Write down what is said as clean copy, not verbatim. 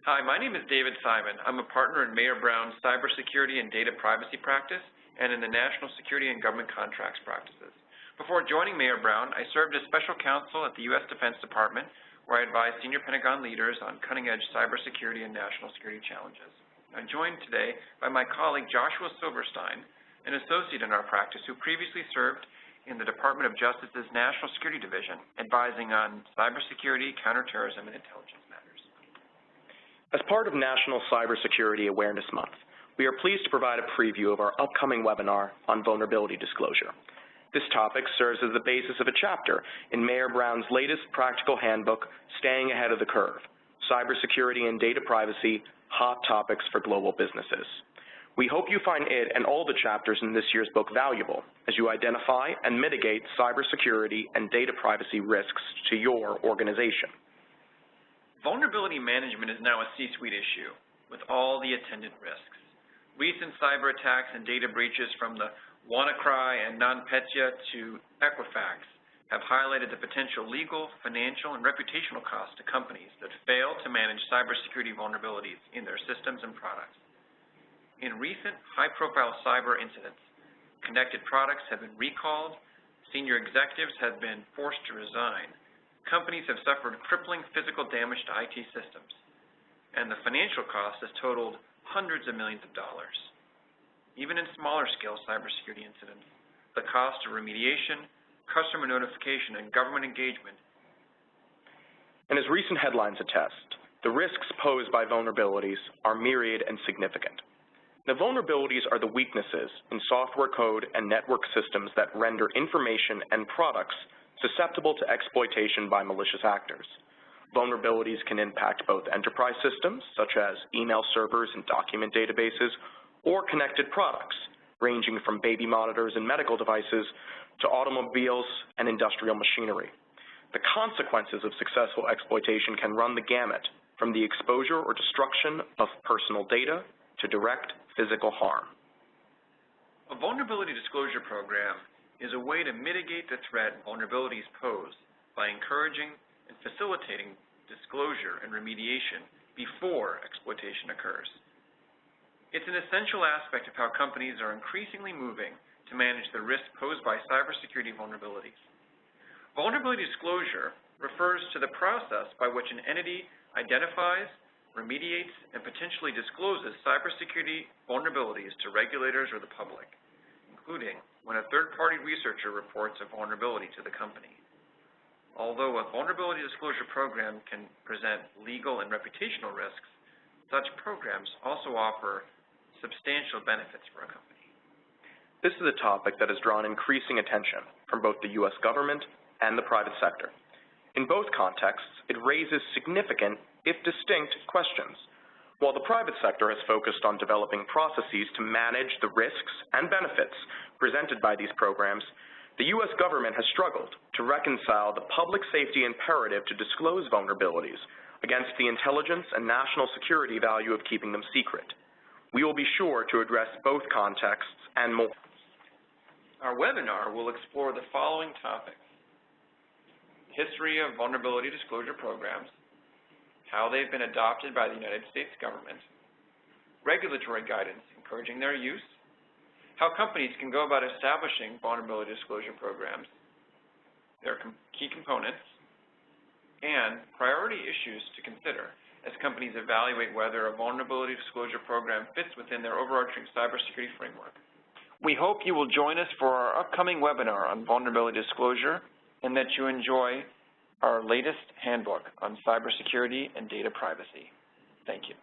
Hi, my name is David Simon. I'm a partner in Mayer Brown's Cybersecurity and Data Privacy practice and in the National Security and Government Contracts practices. Before joining Mayer Brown, I served as special counsel at the U.S. Defense Department, where I advised senior Pentagon leaders on cutting-edge cybersecurity and national security challenges. I'm joined today by my colleague Joshua Silverstein, an associate in our practice who previously served in the Department of Justice's National Security Division, advising on cybersecurity, counterterrorism, and intelligence matters. As part of National Cybersecurity Awareness Month, we are pleased to provide a preview of our upcoming webinar on vulnerability disclosure. This topic serves as the basis of a chapter in Mayer Brown's latest practical handbook, Staying Ahead of the Curve, Cybersecurity and Data Privacy, Hot Topics for Global Businesses. We hope you find it and all the chapters in this year's book valuable as you identify and mitigate cybersecurity and data privacy risks to your organization. Vulnerability management is now a C-suite issue with all the attendant risks. Recent cyber attacks and data breaches from the WannaCry and NotPetya to Equifax have highlighted the potential legal, financial, and reputational costs to companies that fail to manage cybersecurity vulnerabilities in their systems and products. In recent high-profile cyber incidents, connected products have been recalled, senior executives have been forced to resign, companies have suffered crippling physical damage to IT systems, and the financial cost has totaled hundreds of millions of dollars. Even in smaller-scale cybersecurity incidents, the cost of remediation, customer notification, and government engagement. And as recent headlines attest, the risks posed by vulnerabilities are myriad and significant. Now, vulnerabilities are the weaknesses in software code and network systems that render information and products susceptible to exploitation by malicious actors. Vulnerabilities can impact both enterprise systems, such as email servers and document databases, or connected products, ranging from baby monitors and medical devices to automobiles and industrial machinery. The consequences of successful exploitation can run the gamut, from the exposure or destruction of personal data to direct physical harm. A vulnerability disclosure program is a way to mitigate the threat vulnerabilities pose by encouraging and facilitating disclosure and remediation before exploitation occurs. It's an essential aspect of how companies are increasingly moving to manage the risks posed by cybersecurity vulnerabilities. Vulnerability disclosure refers to the process by which an entity identifies, remediates, and potentially discloses cybersecurity vulnerabilities to regulators or the public, including when a third-party researcher reports a vulnerability to the company. Although a vulnerability disclosure program can present legal and reputational risks, such programs also offer substantial benefits for a company. This is a topic that has drawn increasing attention from both the U.S. government and the private sector. In both contexts, it raises significant, if distinct, questions. While the private sector has focused on developing processes to manage the risks and benefits presented by these programs, the U.S. government has struggled to reconcile the public safety imperative to disclose vulnerabilities against the intelligence and national security value of keeping them secret. We will be sure to address both contexts and more. Our webinar will explore the following topics: history of vulnerability disclosure programs, how they've been adopted by the United States government, regulatory guidance encouraging their use, how companies can go about establishing vulnerability disclosure programs, their key components, and priority issues to consider as companies evaluate whether a vulnerability disclosure program fits within their overarching cybersecurity framework. We hope you will join us for our upcoming webinar on vulnerability disclosure and that you enjoy our latest handbook on cybersecurity and data privacy. Thank you.